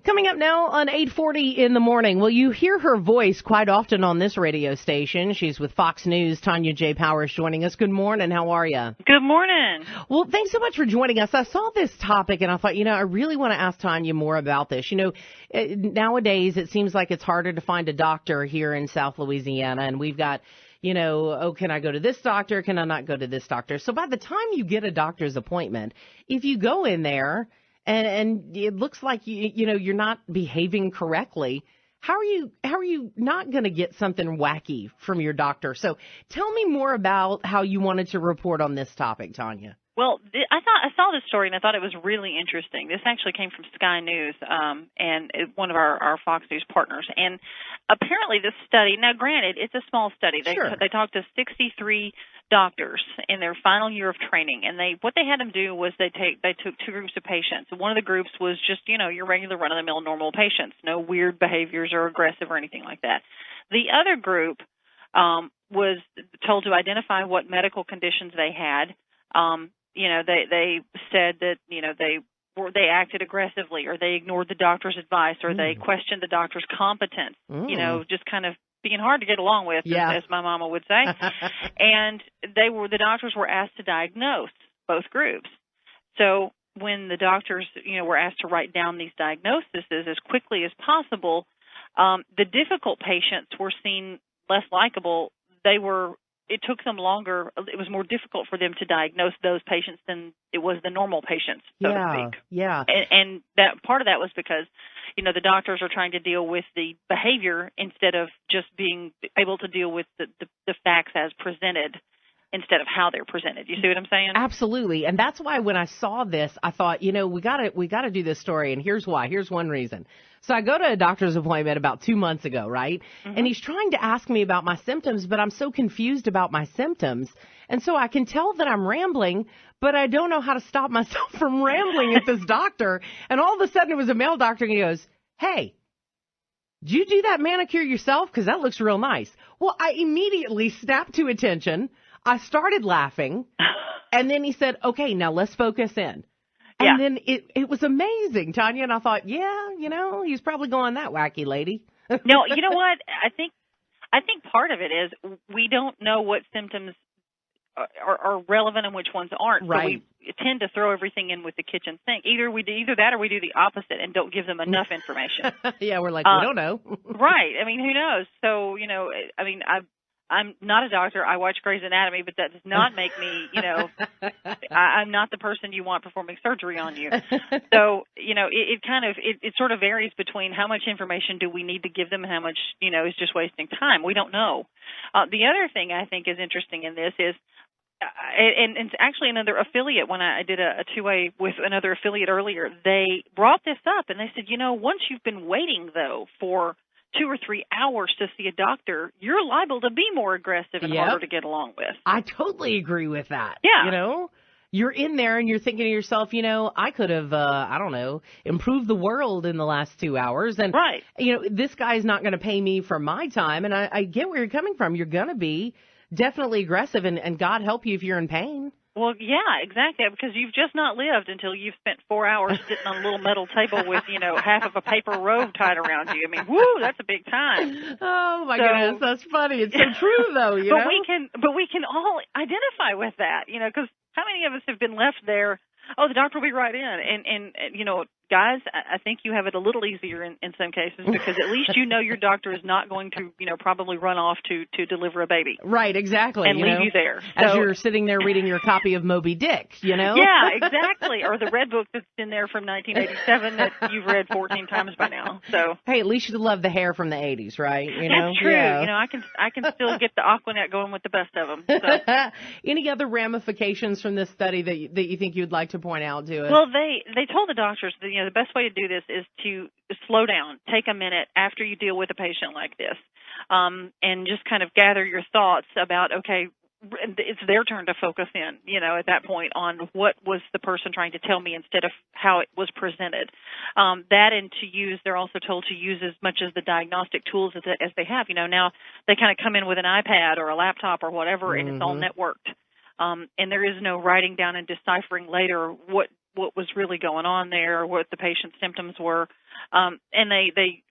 Coming up now on 8:40 in the morning. Well, you hear her voice quite often on this radio station. She's with Fox News. Tanya J. Powers joining us. Good morning. How are you? Good morning. Well, thanks so much for joining us. I saw this topic and I thought, I really want to ask Tanya more about this. Nowadays it seems like it's harder to find a doctor here in South Louisiana, and we've got can I go to this doctor? Can I not go to this doctor? So by the time you get a doctor's appointment, if you go in there and it looks like you're not behaving correctly, how are you not going to get something wacky from your doctor? So tell me more about how you wanted to report on this topic, Tanya. Well, I saw this story and I thought it was really interesting. This actually came from Sky News, and one of our Fox News partners. And apparently, this study. Now, granted, it's a small study. They talked to 63 doctors in their final year of training, and what they had them do was they took two groups of patients. One of the groups was just your regular run-of-the-mill normal patients, no weird behaviors or aggressive or anything like that. The other group was told to identify what medical conditions they had. They said that, they acted aggressively, or they ignored the doctor's advice, or they questioned the doctor's competence, just kind of being hard to get along with, as my mama would say. And the doctors were asked to diagnose both groups. So when the doctors, were asked to write down these diagnoses as quickly as possible, the difficult patients were seen less likable. It took them longer. It was more difficult for them to diagnose those patients than it was the normal patients, so to speak. Yeah. And that part of that was because, the doctors are trying to deal with the behavior instead of just being able to deal with the facts as presented instead of how they're presented. You see what I'm saying? Absolutely. And that's why when I saw this, I thought, we got to do this story. And here's why. Here's one reason. So I go to a doctor's appointment about 2 months ago, right? Mm-hmm. And he's trying to ask me about my symptoms, but I'm so confused about my symptoms. And so I can tell that I'm rambling, but I don't know how to stop myself from rambling at this doctor. And all of a sudden it was a male doctor, and he goes, "Hey, did you do that manicure yourself? Because that looks real nice." Well, I immediately snapped to attention. I started laughing, and then he said, "Okay, now let's focus in." And then it was amazing, Tanya, and I thought, he's probably going that wacky lady. No, you know what? I think part of it is we don't know what symptoms are relevant and which ones aren't. Right. So we tend to throw everything in with the kitchen sink. Either that or we do the opposite and don't give them enough information. Yeah, we're like, we don't know. Right. I mean, who knows? So, I'm not a doctor. I watch Grey's Anatomy, but that does not make me, I'm not the person you want performing surgery on you. So, it sort of varies between how much information do we need to give them and how much, is just wasting time. We don't know. The other thing I think is interesting in this is, and it's actually another affiliate, when I did a two-way with another affiliate earlier, they brought this up and they said, once you've been waiting, though, for 2 or 3 hours to see a doctor, you're liable to be more aggressive and harder to get along with. I totally agree with that. Yeah. You're in there and you're thinking to yourself, I could have, improved the world in the last 2 hours. And, right. This guy's not going to pay me for my time. And I get where you're coming from. You're going to be definitely aggressive, and God help you if you're in pain. Well, yeah, exactly, because you've just not lived until you've spent 4 hours sitting on a little metal table with, half of a paper robe tied around you. I mean, woo, that's a big time. Oh, my goodness, that's funny. It's so true, though, But we can all identify with that, because how many of us have been left there? Oh, the doctor will be right in. And guys, I think you have it a little easier in some cases, because at least your doctor is not going to, probably run off to deliver a baby. Right, exactly. And leave you there. As you're sitting there reading your copy of Moby Dick, Yeah, exactly. Or the red book that's in there from 1987 that you've read 14 times by now. So hey, at least you love the hair from the 80s, right? That's true. Yeah. I can still get the Aquanet going with the best of them. So. Any other ramifications from this study that you think you'd like to point out to us? Well, they told the doctors that, the best way to do this is to slow down, take a minute after you deal with a patient like this, and just kind of gather your thoughts about, okay, it's their turn to focus in, at that point on what was the person trying to tell me instead of how it was presented. They're also told to use as much of the diagnostic tools as they have. Now they kind of come in with an iPad or a laptop or whatever, and it's all networked. And there is no writing down and deciphering later what what was really going on there, or what the patient's symptoms were, and they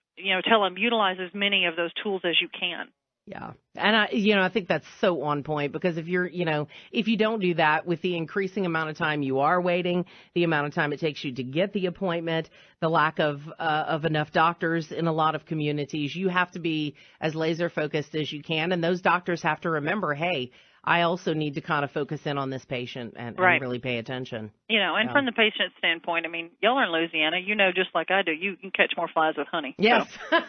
tell them utilize as many of those tools as you can. Yeah. And I think that's so on point, because if if you don't do that, with the increasing amount of time you are waiting, the amount of time it takes you to get the appointment, the lack of enough doctors in a lot of communities, you have to be as laser focused as you can. And those doctors have to remember, hey, I also need to kind of focus in on this patient and really pay attention. And from the patient's standpoint, I mean, y'all are in Louisiana, just like I do, you can catch more flies with honey. Yes. So.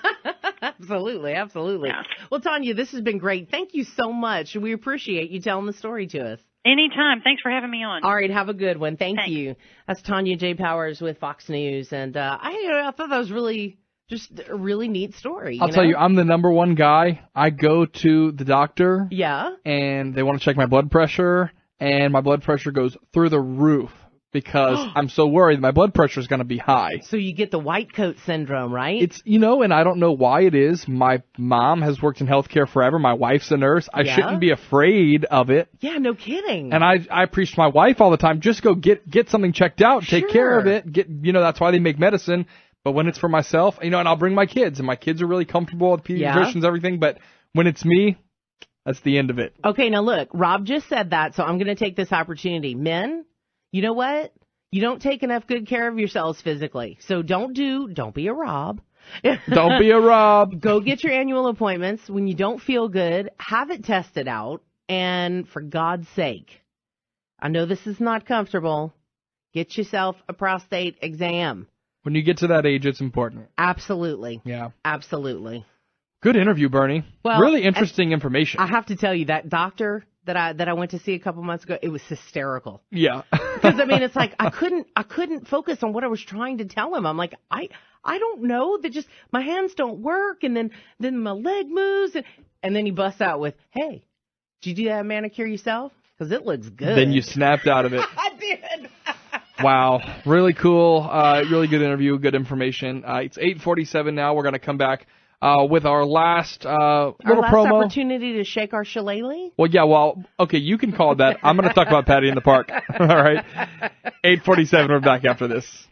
Absolutely. Yeah. Well, Tanya, this has been great. Thank you so much. We appreciate you telling the story to us. Anytime. Thanks for having me on. All right. Have a good one. Thanks. You. That's Tanya J. Powers with Fox News. And I thought that was really just a really neat story. I'll tell you, I'm the number one guy. I go to the doctor. Yeah. And they want to check my blood pressure, and my blood pressure goes through the roof because I'm so worried my blood pressure is going to be high. So you get the white coat syndrome, right? It's, and I don't know why it is. My mom has worked in healthcare forever. My wife's a nurse. I shouldn't be afraid of it. Yeah, no kidding. And I preach to my wife all the time, just go get something checked out, take care of it. That's why they make medicine. But when it's for myself, and I'll bring my kids, and my kids are really comfortable with pediatricians, everything. But when it's me, that's the end of it. Okay, now look, Rob just said that, so I'm going to take this opportunity. Men, you know what? You don't take enough good care of yourselves physically. So don't be a Rob. Don't be a Rob. Go get your annual appointments. When you don't feel good, have it tested out. And for God's sake, I know this is not comfortable, get yourself a prostate exam. When you get to that age, it's important. Absolutely. Yeah. Absolutely. Good interview, Bernie. Well, really interesting information. I have to tell you, that doctor that I went to see a couple months ago, it was hysterical. Yeah. Because it's like I couldn't focus on what I was trying to tell him. I'm like, I don't know, that just my hands don't work, and then my leg moves, and then he busts out with, "Hey, did you do that manicure yourself? Because it looks good." Then you snapped out of it. I did. Wow. Really cool. Really good interview. Good information. It's 8:47 now. We're going to come back with our last little promo. Opportunity to shake our shillelagh? Well, yeah. Well, okay. You can call it that. I'm going to talk about Patty in the Park. All right. 8:47. We're back after this.